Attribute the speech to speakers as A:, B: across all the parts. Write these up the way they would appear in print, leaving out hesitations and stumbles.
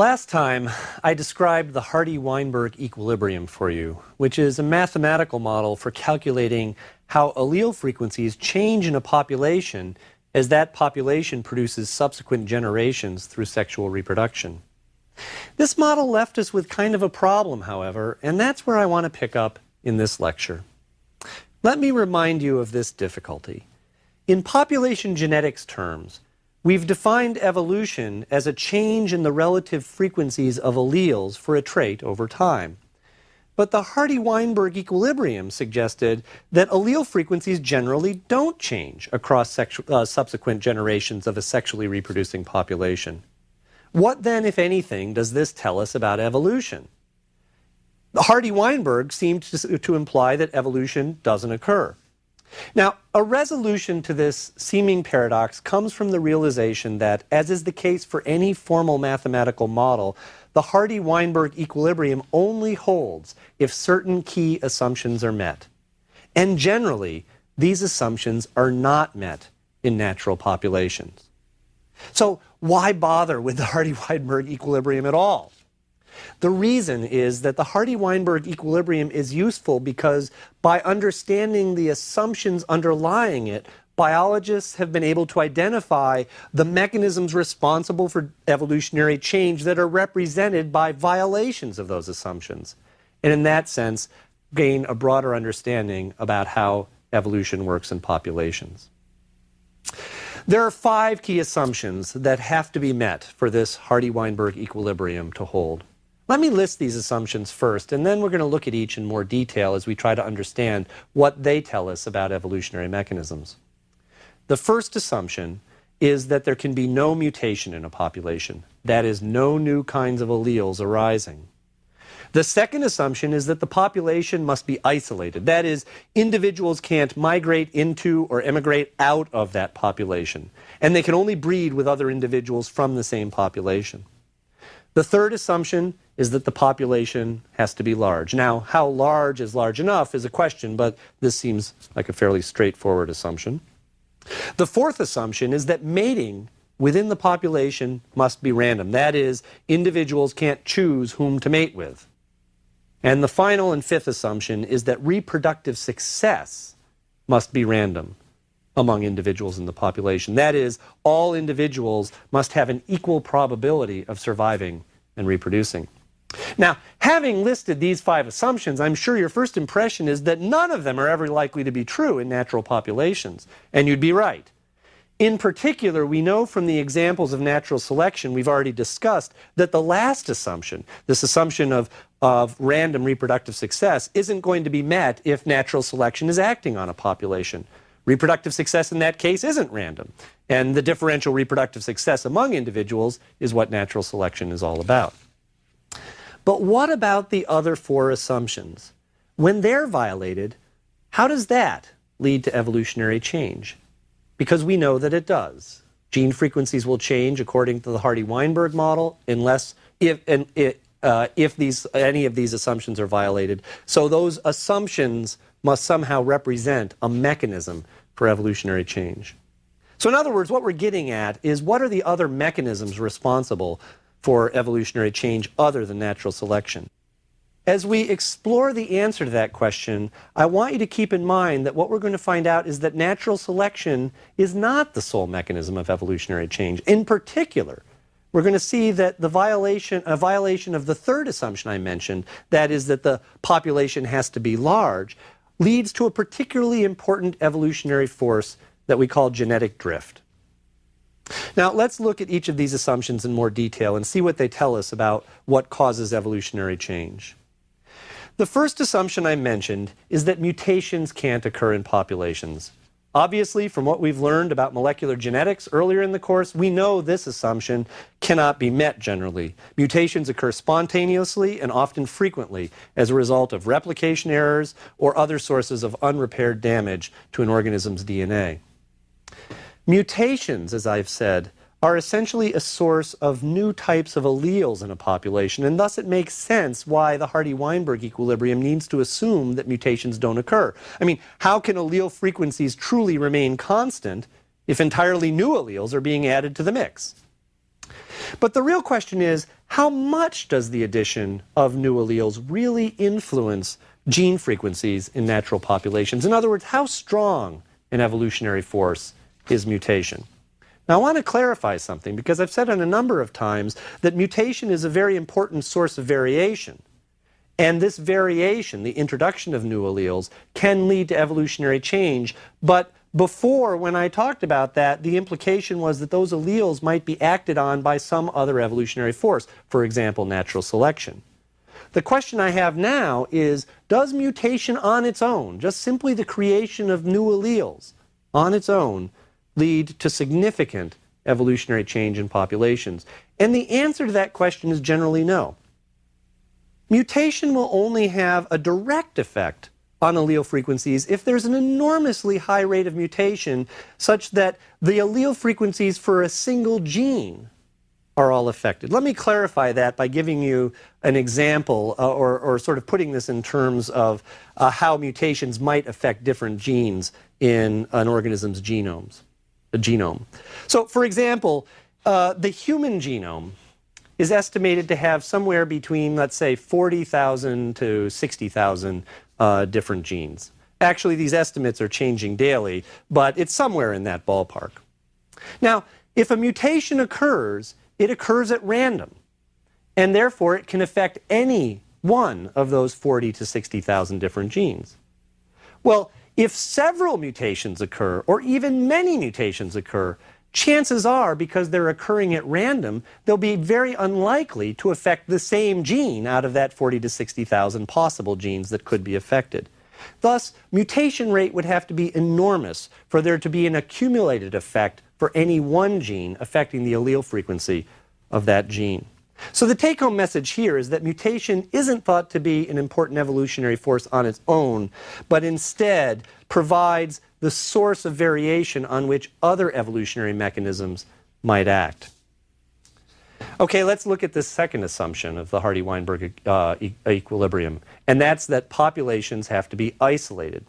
A: Last time, I described the Hardy-Weinberg equilibrium for you, which is a mathematical model for calculating how allele frequencies change in a population as that population produces subsequent generations through sexual reproduction. This model left us with kind of a problem, however, and that's where I want to pick up in this lecture. Let me remind you of this difficulty. In population genetics terms, we've defined evolution as a change in the relative frequencies of alleles for a trait over time. But the Hardy-Weinberg equilibrium suggested that allele frequencies generally don't change across subsequent generations of a sexually reproducing population. What then, if anything, does this tell us about evolution? Hardy-Weinberg seemed to imply that evolution doesn't occur. Now, a resolution to this seeming paradox comes from the realization that, as is the case for any formal mathematical model, the Hardy-Weinberg equilibrium only holds if certain key assumptions are met. And generally, these assumptions are not met in natural populations. So why bother with the Hardy-Weinberg equilibrium at all? The reason is that the Hardy-Weinberg equilibrium is useful because by understanding the assumptions underlying it, biologists have been able to identify the mechanisms responsible for evolutionary change that are represented by violations of those assumptions. And in that sense, gain a broader understanding about how evolution works in populations. There are 5 key assumptions that have to be met for this Hardy-Weinberg equilibrium to hold. Let me list these assumptions first, and then we're going to look at each in more detail as we try to understand what they tell us about evolutionary mechanisms. The first assumption is that there can be no mutation in a population. That is, no new kinds of alleles arising. The second assumption is that the population must be isolated. That is, individuals can't migrate into or emigrate out of that population, and they can only breed with other individuals from the same population. The third assumption is that the population has to be large. Now, how large is large enough is a question, but this seems like a fairly straightforward assumption. The fourth assumption is that mating within the population must be random. That is, individuals can't choose whom to mate with. And the final and fifth assumption is that reproductive success must be random among individuals in the population. That is, all individuals must have an equal probability of surviving and reproducing. Now, having listed these 5 assumptions, I'm sure your first impression is that none of them are ever likely to be true in natural populations. And you'd be right. In particular, we know from the examples of natural selection we've already discussed that the last assumption, this assumption of random reproductive success, isn't going to be met if natural selection is acting on a population. Reproductive success in that case isn't random. And the differential reproductive success among individuals is what natural selection is all about. But what about the other 4 assumptions? When they're violated, how does that lead to evolutionary change? Because we know that it does. Gene frequencies will change according to the Hardy-Weinberg model unless if any of these assumptions are violated. So those assumptions must somehow represent a mechanism for evolutionary change. So in other words, what we're getting at is what are the other mechanisms responsible for evolutionary change other than natural selection? As we explore the answer to that question, I want you to keep in mind that what we're going to find out is that natural selection is not the sole mechanism of evolutionary change. In particular, we're going to see that a violation of the third assumption I mentioned, that is that the population has to be large, leads to a particularly important evolutionary force that we call genetic drift. Now, let's look at each of these assumptions in more detail and see what they tell us about what causes evolutionary change. The first assumption I mentioned is that mutations can't occur in populations. Obviously, from what we've learned about molecular genetics earlier in the course, we know this assumption cannot be met generally. Mutations occur spontaneously and often frequently as a result of replication errors or other sources of unrepaired damage to an organism's DNA. Mutations, as I've said, are essentially a source of new types of alleles in a population, and thus it makes sense why the Hardy-Weinberg equilibrium needs to assume that mutations don't occur. I mean, how can allele frequencies truly remain constant if entirely new alleles are being added to the mix? But the real question is, how much does the addition of new alleles really influence gene frequencies in natural populations? In other words, how strong an evolutionary force is mutation? Now, I want to clarify something, because I've said on a number of times that mutation is a very important source of variation. And this variation, the introduction of new alleles, can lead to evolutionary change. But before, when I talked about that, the implication was that those alleles might be acted on by some other evolutionary force, for example, natural selection. The question I have now is, does mutation on its own, just simply the creation of new alleles on its own, lead to significant evolutionary change in populations? And the answer to that question is generally no. Mutation will only have a direct effect on allele frequencies if there's an enormously high rate of mutation such that the allele frequencies for a single gene are all affected. Let me clarify that by giving you an example or sort of putting this in terms of how mutations might affect different genes in an organism's genome. So, for example, the human genome is estimated to have somewhere between, let's say, 40,000 to 60,000 different genes. Actually, these estimates are changing daily, but it's somewhere in that ballpark. Now, if a mutation occurs, it occurs at random, and therefore it can affect any one of those 40 to 60,000 different genes. Well, if several mutations occur, or even many mutations occur, chances are, because they're occurring at random, they'll be very unlikely to affect the same gene out of that 40 to 60,000 possible genes that could be affected. Thus, mutation rate would have to be enormous for there to be an accumulated effect for any one gene affecting the allele frequency of that gene. So the take-home message here is that mutation isn't thought to be an important evolutionary force on its own, but instead provides the source of variation on which other evolutionary mechanisms might act. Okay, let's look at this second assumption of the Hardy-Weinberg equilibrium, and that's that populations have to be isolated.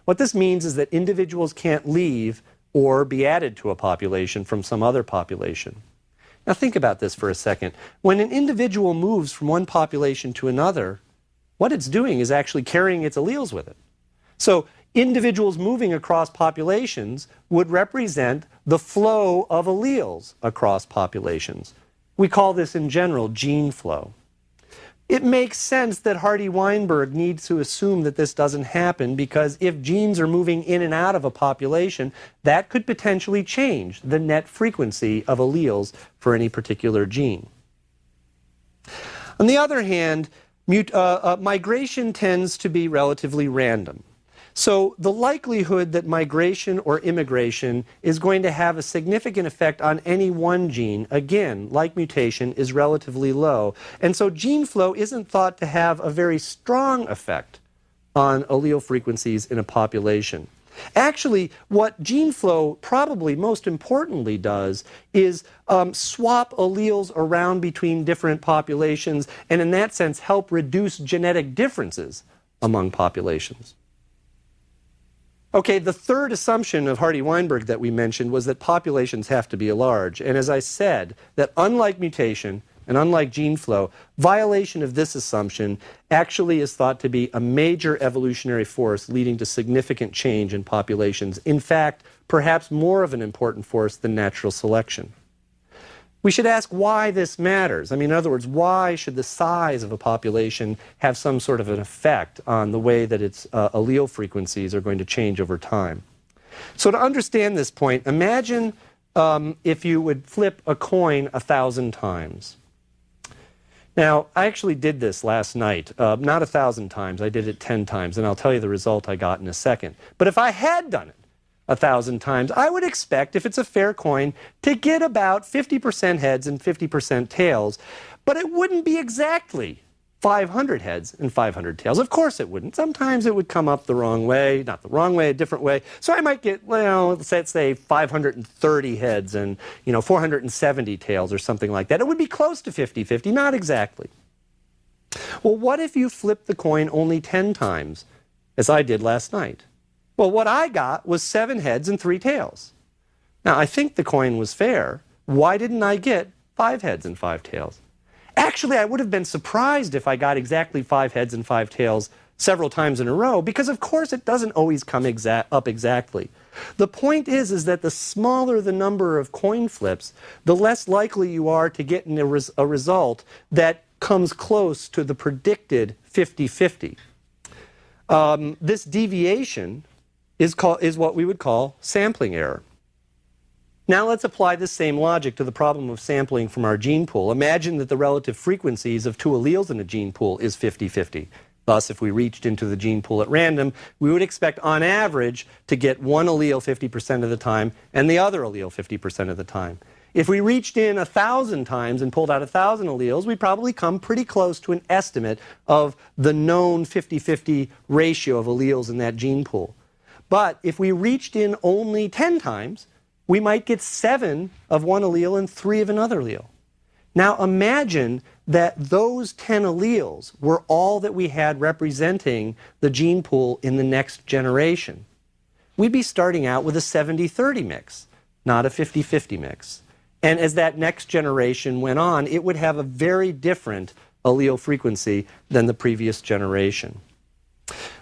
A: What this means is that individuals can't leave or be added to a population from some other population. Now think about this for a second. When an individual moves from one population to another, what it's doing is actually carrying its alleles with it. So individuals moving across populations would represent the flow of alleles across populations. We call this in general gene flow. It makes sense that Hardy-Weinberg needs to assume that this doesn't happen, because if genes are moving in and out of a population, that could potentially change the net frequency of alleles for any particular gene. On the other hand, migration tends to be relatively random. So the likelihood that migration or immigration is going to have a significant effect on any one gene, again, like mutation, is relatively low. And so gene flow isn't thought to have a very strong effect on allele frequencies in a population. Actually, what gene flow probably most importantly does is swap alleles around between different populations, and in that sense help reduce genetic differences among populations. Okay, the third assumption of Hardy-Weinberg that we mentioned was that populations have to be large. And as I said, that unlike mutation and unlike gene flow, violation of this assumption actually is thought to be a major evolutionary force leading to significant change in populations. In fact, perhaps more of an important force than natural selection. We should ask why this matters. I mean, in other words, why should the size of a population have some sort of an effect on the way that its allele frequencies are going to change over time? So to understand this point, imagine if you would flip a coin 1,000 times. Now, I actually did this last night. Not 1,000 times, I did it 10 times, and I'll tell you the result I got in a second. But if I had done it 1,000 times, I would expect, if it's a fair coin, to get about 50% heads and 50% tails, but it wouldn't be exactly 500 heads and 500 tails. Of course it wouldn't. Sometimes it would come up the wrong way, not the wrong way, a different way. So I might get, well, let's say 530 heads and 470 tails or something like that. It would be close to 50-50, not exactly. Well, what if you flip the coin only 10 times, as I did last night? Well, what I got was 7 heads and 3 tails. Now, I think the coin was fair. Why didn't I get 5 heads and 5 tails. Actually, I would have been surprised if I got exactly 5 heads and 5 tails several times in a row, because of course it doesn't always come up exactly. The point is that the smaller the number of coin flips, the less likely you are to get a result that comes close to the predicted 50-50. This deviation is what we would call sampling error. Now let's apply this same logic to the problem of sampling from our gene pool. Imagine that the relative frequencies of 2 alleles in a gene pool is 50-50. Thus, if we reached into the gene pool at random, we would expect on average to get one allele 50% of the time and the other allele 50% of the time. If we reached in 1,000 times and pulled out 1,000 alleles, we'd probably come pretty close to an estimate of the known 50-50 ratio of alleles in that gene pool. But if we reached in only 10 times, we might get 7 of one allele and 3 of another allele. Now imagine that those 10 alleles were all that we had representing the gene pool in the next generation. We'd be starting out with a 70-30 mix, not a 50-50 mix. And as that next generation went on, it would have a very different allele frequency than the previous generation.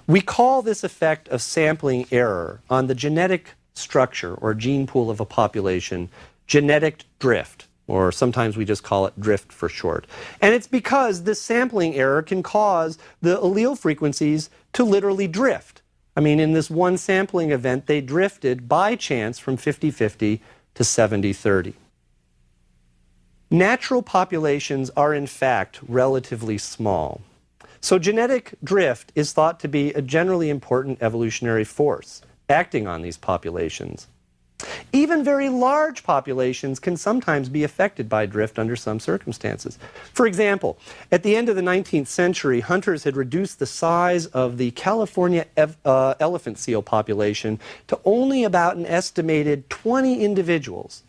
A: We call this effect of sampling error on the genetic structure or gene pool of a population genetic drift, or sometimes we just call it drift for short. And it's because this sampling error can cause the allele frequencies to literally drift. I mean, in this one sampling event, they drifted by chance from 50-50 to 70-30. Natural populations are in fact relatively small. So genetic drift is thought to be a generally important evolutionary force acting on these populations. Even very large populations can sometimes be affected by drift under some circumstances. For example, at the end of the 19th century, hunters had reduced the size of the California elephant seal population to only about an estimated 20 individuals.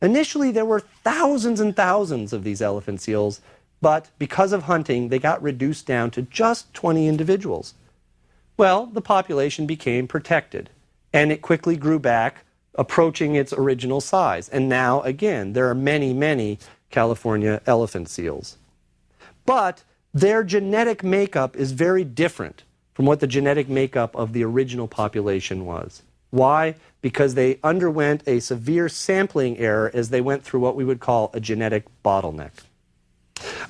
A: Initially, there were thousands and thousands of these elephant seals, but because of hunting, they got reduced down to just 20 individuals. Well, the population became protected, and it quickly grew back, approaching its original size. And now, again, there are many, many California elephant seals. But their genetic makeup is very different from what the genetic makeup of the original population was. Why? Because they underwent a severe sampling error as they went through what we would call a genetic bottleneck.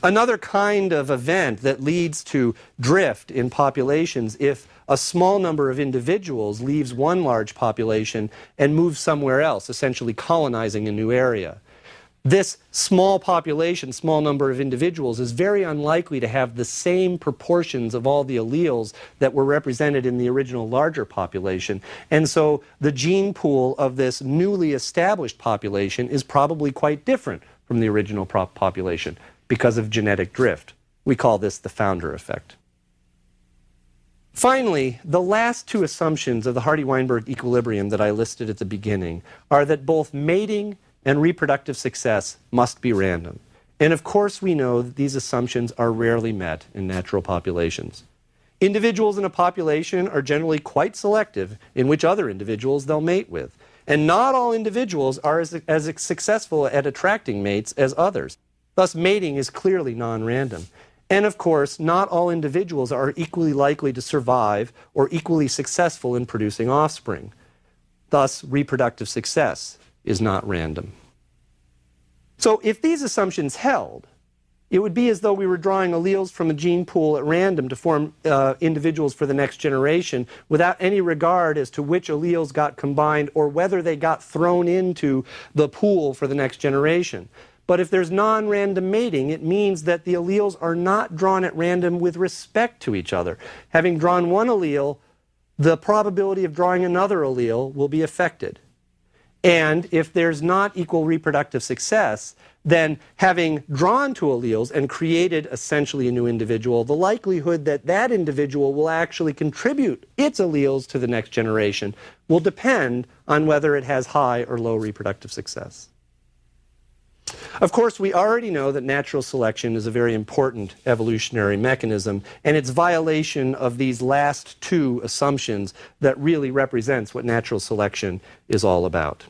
A: Another kind of event that leads to drift in populations if a small number of individuals leaves one large population and moves somewhere else, essentially colonizing a new area. This small population, small number of individuals, is very unlikely to have the same proportions of all the alleles that were represented in the original larger population. And so the gene pool of this newly established population is probably quite different from the original population because of genetic drift. We call this the founder effect. Finally, the last two assumptions of the Hardy-Weinberg equilibrium that I listed at the beginning are that both mating and reproductive success must be random. And of course we know that these assumptions are rarely met in natural populations. Individuals in a population are generally quite selective in which other individuals they'll mate with. And not all individuals are as successful at attracting mates as others. Thus, mating is clearly non-random. And of course, not all individuals are equally likely to survive or equally successful in producing offspring. Thus, reproductive success is not random. So if these assumptions held, it would be as though we were drawing alleles from a gene pool at random to form individuals for the next generation without any regard as to which alleles got combined or whether they got thrown into the pool for the next generation. But if there's non-random mating, it means that the alleles are not drawn at random with respect to each other. Having drawn one allele, the probability of drawing another allele will be affected. And if there's not equal reproductive success, then having drawn two alleles and created essentially a new individual, the likelihood that that individual will actually contribute its alleles to the next generation will depend on whether it has high or low reproductive success. Of course, we already know that natural selection is a very important evolutionary mechanism, and its violation of these last two assumptions that really represents what natural selection is all about.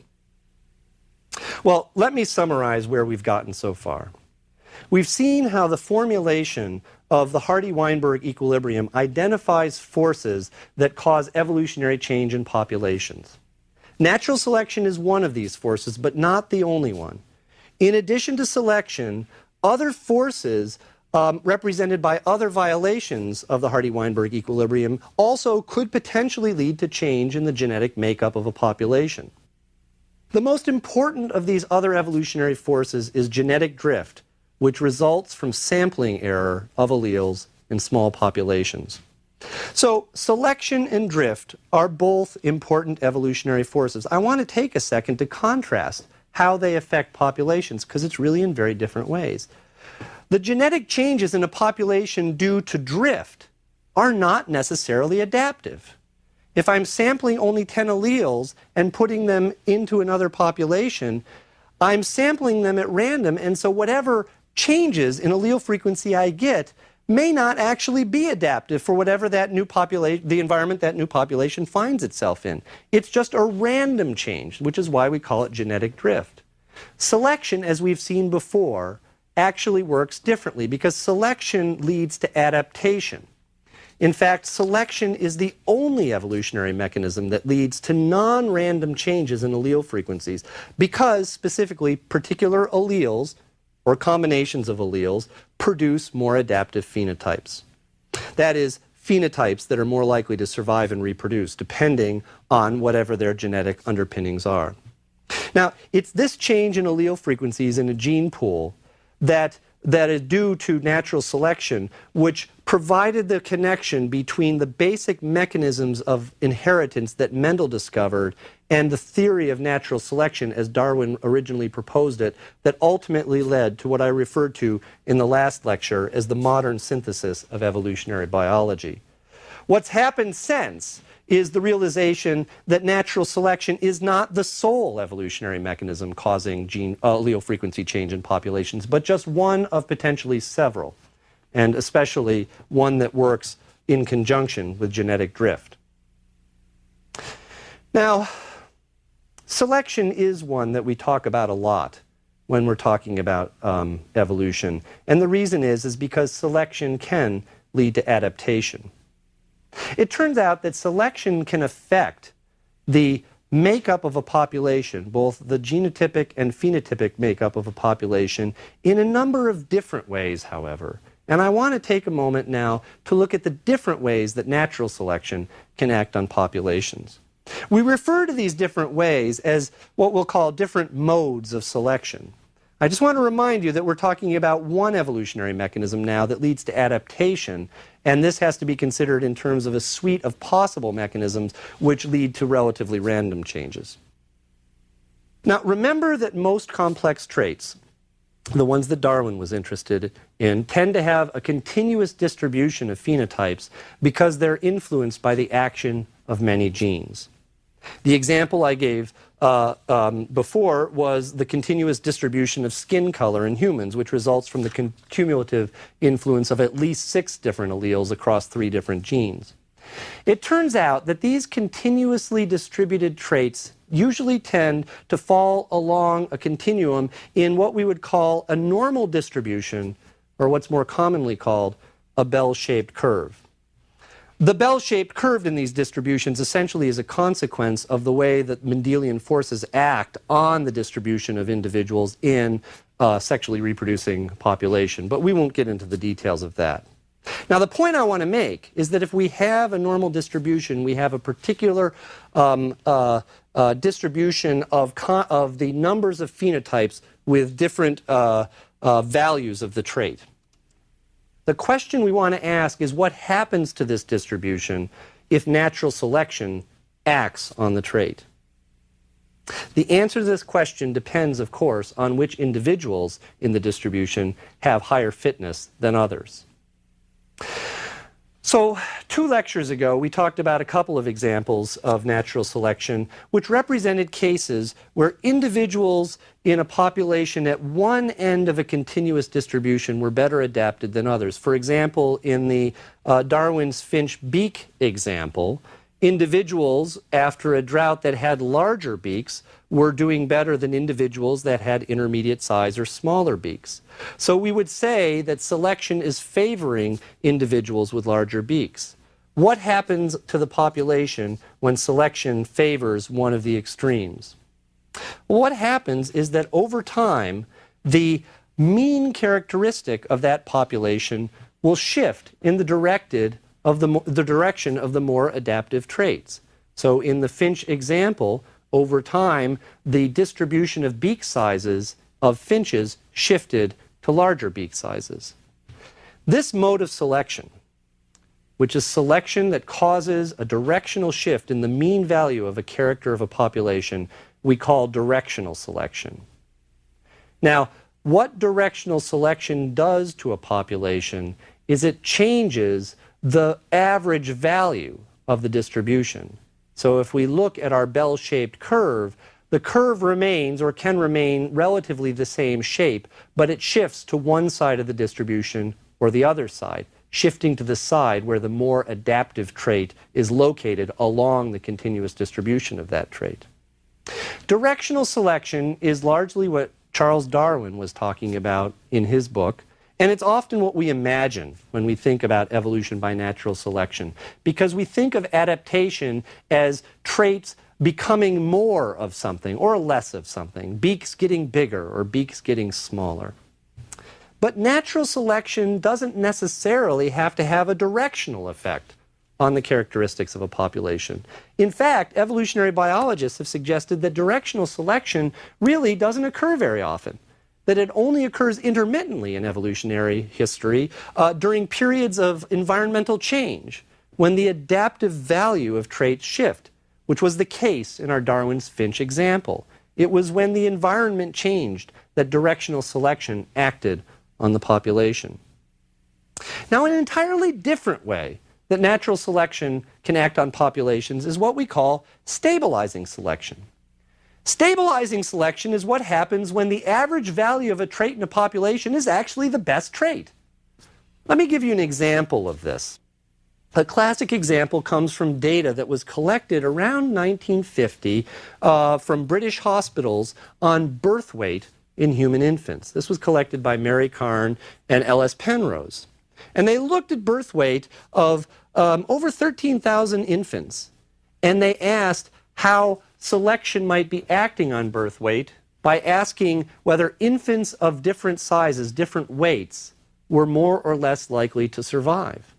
A: Well, let me summarize where we've gotten so far. We've seen how the formulation of the Hardy-Weinberg equilibrium identifies forces that cause evolutionary change in populations. Natural selection is one of these forces, but not the only one. In addition to selection, other forces represented by other violations of the Hardy-Weinberg equilibrium also could potentially lead to change in the genetic makeup of a population. The most important of these other evolutionary forces is genetic drift, which results from sampling error of alleles in small populations. So selection and drift are both important evolutionary forces. I want to take a second to contrast how they affect populations, because it's really in very different ways. The genetic changes in a population due to drift are not necessarily adaptive. If I'm sampling only 10 alleles and putting them into another population, I'm sampling them at random, and so whatever changes in allele frequency I get may not actually be adaptive for whatever that new population, the environment that new population finds itself in. It's just a random change, which is why we call it genetic drift. Selection, as we've seen before, actually works differently because selection leads to adaptation. In fact, selection is the only evolutionary mechanism that leads to non-random changes in allele frequencies because, specifically, particular alleles or combinations of alleles produce more adaptive phenotypes. That is, phenotypes that are more likely to survive and reproduce, depending on whatever their genetic underpinnings are. Now, it's this change in allele frequencies in a gene pool that is due to natural selection, which provided the connection between the basic mechanisms of inheritance that Mendel discovered and the theory of natural selection as Darwin originally proposed it, that ultimately led to what I referred to in the last lecture as the modern synthesis of evolutionary biology. What's happened since is the realization that natural selection is not the sole evolutionary mechanism causing allele frequency change in populations, but just one of potentially several, and especially one that works in conjunction with genetic drift. Now, selection is one that we talk about a lot when we're talking about evolution, and the reason is because selection can lead to adaptation. It turns out that selection can affect the makeup of a population, both the genotypic and phenotypic makeup of a population, in a number of different ways, however. And I want to take a moment now to look at the different ways that natural selection can act on populations. We refer to these different ways as what we'll call different modes of selection. I just want to remind you that we're talking about one evolutionary mechanism now that leads to adaptation, and this has to be considered in terms of a suite of possible mechanisms which lead to relatively random changes. Now, remember that most complex traits, the ones that Darwin was interested in, tend to have a continuous distribution of phenotypes because they're influenced by the action of many genes. The example I gave before was the continuous distribution of skin color in humans, which results from the cumulative influence of at least 6 different alleles across 3 different genes. It turns out that these continuously distributed traits usually tend to fall along a continuum in what we would call a normal distribution, or what's more commonly called a bell-shaped curve. The bell-shaped curve in these distributions essentially is a consequence of the way that Mendelian forces act on the distribution of individuals in a sexually reproducing population, but we won't get into the details of that. Now, the point I want to make is that if we have a normal distribution, we have a particular distribution of the numbers of phenotypes with different values of the trait. The question we want to ask is what happens to this distribution if natural selection acts on the trait? The answer to this question depends, of course, on which individuals in the distribution have higher fitness than others. So 2 lectures ago, we talked about a couple of examples of natural selection which represented cases where individuals in a population at one end of a continuous distribution were better adapted than others. For example, in the Darwin's finch beak example, individuals after a drought that had larger beaks were doing better than individuals that had intermediate size or smaller beaks. So we would say that selection is favoring individuals with larger beaks. What happens to the population when selection favors one of the extremes? Well, what happens is that over time, the mean characteristic of that population will shift in the direction of the more adaptive traits. So in the finch example, over time, the distribution of beak sizes of finches shifted to larger beak sizes. This mode of selection, which is selection that causes a directional shift in the mean value of a character of a population, we call directional selection. Now, what directional selection does to a population is it changes the average value of the distribution. So if we look at our bell-shaped curve, the curve remains or can remain relatively the same shape, but it shifts to one side of the distribution or the other side, shifting to the side where the more adaptive trait is located along the continuous distribution of that trait. Directional selection is largely what Charles Darwin was talking about in his book, and it's often what we imagine when we think about evolution by natural selection, because we think of adaptation as traits becoming more of something or less of something, beaks getting bigger or beaks getting smaller. But natural selection doesn't necessarily have to have a directional effect on the characteristics of a population. In fact, evolutionary biologists have suggested that directional selection really doesn't occur very often, that it only occurs intermittently in evolutionary history during periods of environmental change, when the adaptive value of traits shift, which was the case in our Darwin's finch example. It was when the environment changed that directional selection acted on the population. Now, an entirely different way that natural selection can act on populations is what we call stabilizing selection. Stabilizing selection is what happens when the average value of a trait in a population is actually the best trait. Let me give you an example of this. A classic example comes from data that was collected around 1950 from British hospitals on birth weight in human infants. This was collected by Mary Carn and L.S. Penrose. And they looked at birth weight of over 13,000 infants, and they asked how selection might be acting on birth weight by asking whether infants of different sizes, different weights, were more or less likely to survive.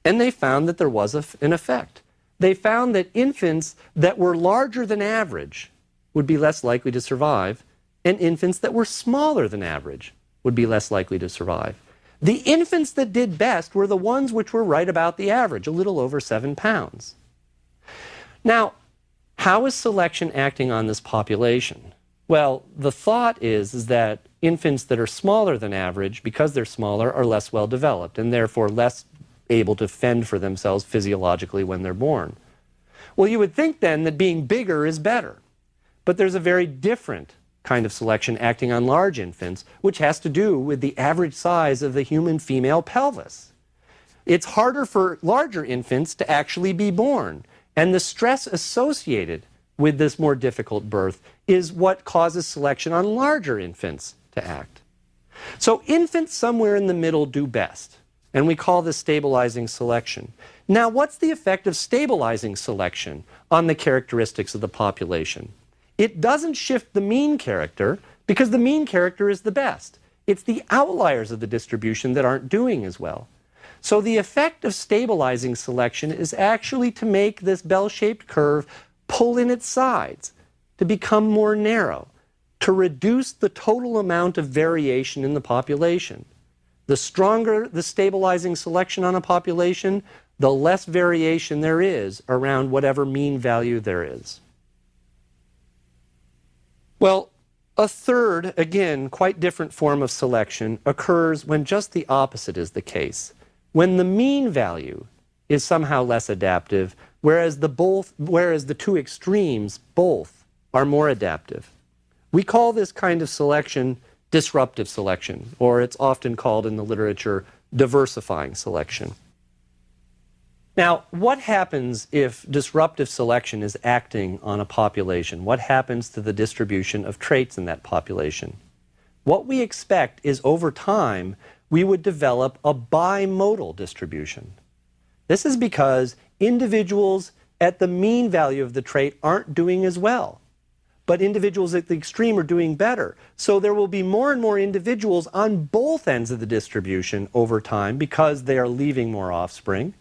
A: And they found that there was an effect. They found that infants that were larger than average would be less likely to survive, and infants that were smaller than average would be less likely to survive. The infants that did best were the ones which were right about the average, a little over 7 pounds. Now, how is selection acting on this population? Well, the thought is that infants that are smaller than average, because they're smaller, are less well developed and therefore less able to fend for themselves physiologically when they're born. Well, you would think then that being bigger is better. But there's a very different kind of selection acting on large infants, which has to do with the average size of the human female pelvis. It's harder for larger infants to actually be born, and the stress associated with this more difficult birth is what causes selection on larger infants to act. So infants somewhere in the middle do best, and we call this stabilizing selection. Now, what's the effect of stabilizing selection on the characteristics of the population? It doesn't shift the mean character, because the mean character is the best. It's the outliers of the distribution that aren't doing as well. So the effect of stabilizing selection is actually to make this bell-shaped curve pull in its sides, to become more narrow, to reduce the total amount of variation in the population. The stronger the stabilizing selection on a population, the less variation there is around whatever mean value there is. Well, a third, again, quite different form of selection occurs when just the opposite is the case. When the mean value is somehow less adaptive, whereas the two extremes both are more adaptive. We call this kind of selection disruptive selection, or it's often called in the literature diversifying selection. Now, what happens if disruptive selection is acting on a population? What happens to the distribution of traits in that population? What we expect is over time, we would develop a bimodal distribution. This is because individuals at the mean value of the trait aren't doing as well, but individuals at the extreme are doing better. So there will be more and more individuals on both ends of the distribution over time because they are leaving more offspring,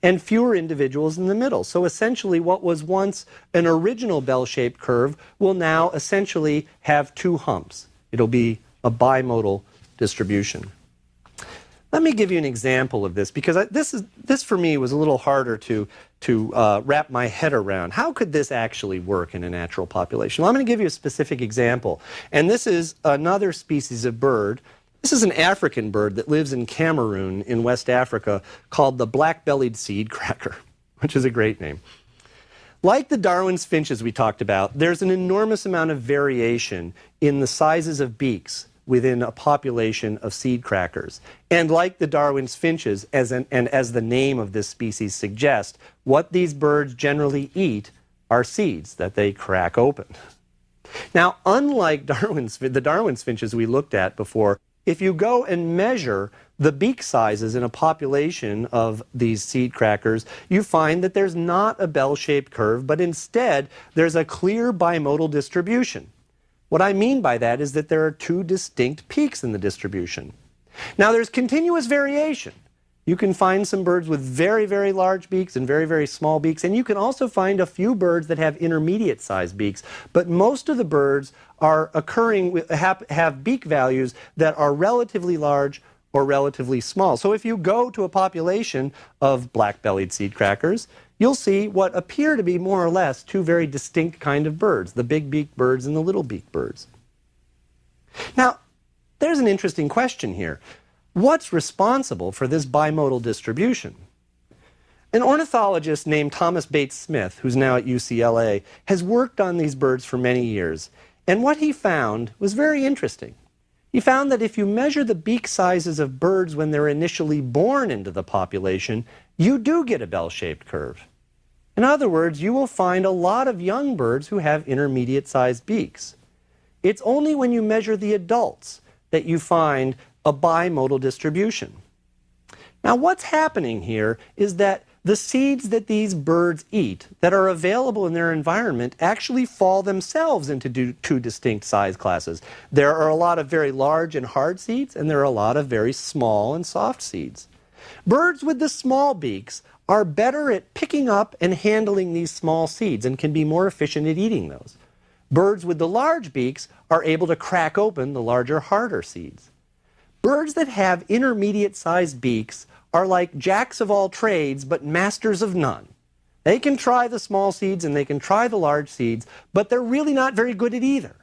A: and fewer individuals in the middle. So essentially what was once an original bell-shaped curve will now essentially have two humps. It'll be a bimodal distribution. Let me give you an example of this, because this for me was a little harder to wrap my head around. How could this actually work in a natural population? Well, I'm going to give you a specific example. And this is another species of bird. This is an African bird that lives in Cameroon in West Africa called the black-bellied seed cracker, which is a great name. Like the Darwin's finches we talked about, there's an enormous amount of variation in the sizes of beaks within a population of seed crackers. And like the Darwin's finches, as the name of this species suggests, what these birds generally eat are seeds that they crack open. Now, unlike the Darwin's finches we looked at before, if you go and measure the beak sizes in a population of these seed crackers, you find that there's not a bell-shaped curve, but instead there's a clear bimodal distribution. What I mean by that is that there are two distinct peaks in the distribution. Now, there's continuous variation. You can find some birds with very, very large beaks and very, very small beaks, and you can also find a few birds that have intermediate-sized beaks, but most of the birds are have beak values that are relatively large or relatively small. So if you go to a population of black-bellied seed crackers, you'll see what appear to be more or less two very distinct kind of birds, the big-beaked birds and the little-beaked birds. Now, there's an interesting question here. What's responsible for this bimodal distribution? An ornithologist named Thomas Bates Smith, who's now at UCLA, has worked on these birds for many years, and what he found was very interesting. He found that if you measure the beak sizes of birds when they're initially born into the population, you do get a bell-shaped curve. In other words, you will find a lot of young birds who have intermediate-sized beaks. It's only when you measure the adults that you find a bimodal distribution. Now, what's happening here is that the seeds that these birds eat that are available in their environment actually fall themselves into two distinct size classes. There are a lot of very large and hard seeds, and there are a lot of very small and soft seeds. Birds with the small beaks are better at picking up and handling these small seeds and can be more efficient at eating those. Birds with the large beaks are able to crack open the larger, harder seeds. Birds that have intermediate-sized beaks are like jacks of all trades, but masters of none. They can try the small seeds and they can try the large seeds, but they're really not very good at either.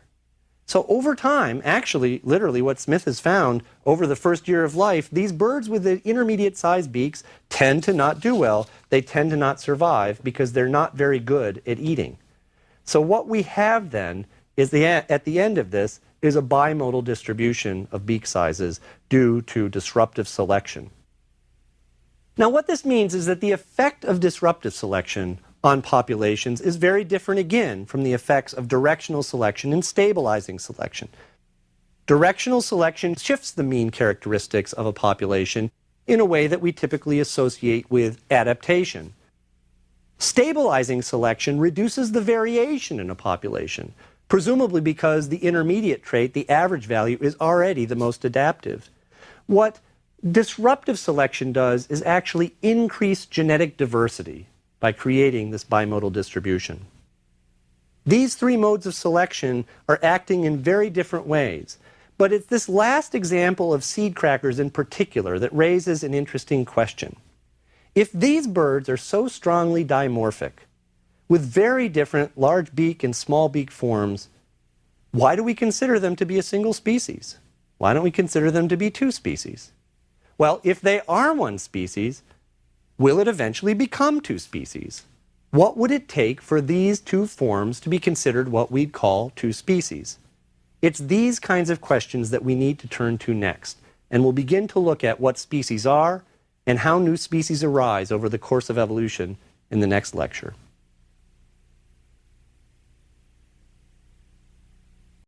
A: So over time, actually, literally what Smith has found over the first year of life, these birds with the intermediate-sized beaks tend to not do well. They tend to not survive because they're not very good at eating. So what we have then is at the end of this is a bimodal distribution of beak sizes due to disruptive selection. Now, what this means is that the effect of disruptive selection on populations is very different again from the effects of directional selection and stabilizing selection. Directional selection shifts the mean characteristics of a population in a way that we typically associate with adaptation. Stabilizing selection reduces the variation in a population, presumably because the intermediate trait, the average value, is already the most adaptive. What disruptive selection does is actually increase genetic diversity by creating this bimodal distribution. These three modes of selection are acting in very different ways, but it's this last example of seed crackers in particular that raises an interesting question. If these birds are so strongly dimorphic, with very different large beak and small beak forms, why do we consider them to be a single species? Why don't we consider them to be two species? Well, if they are one species, will it eventually become two species? What would it take for these two forms to be considered what we'd call two species? It's these kinds of questions that we need to turn to next, and we'll begin to look at what species are and how new species arise over the course of evolution in the next lecture.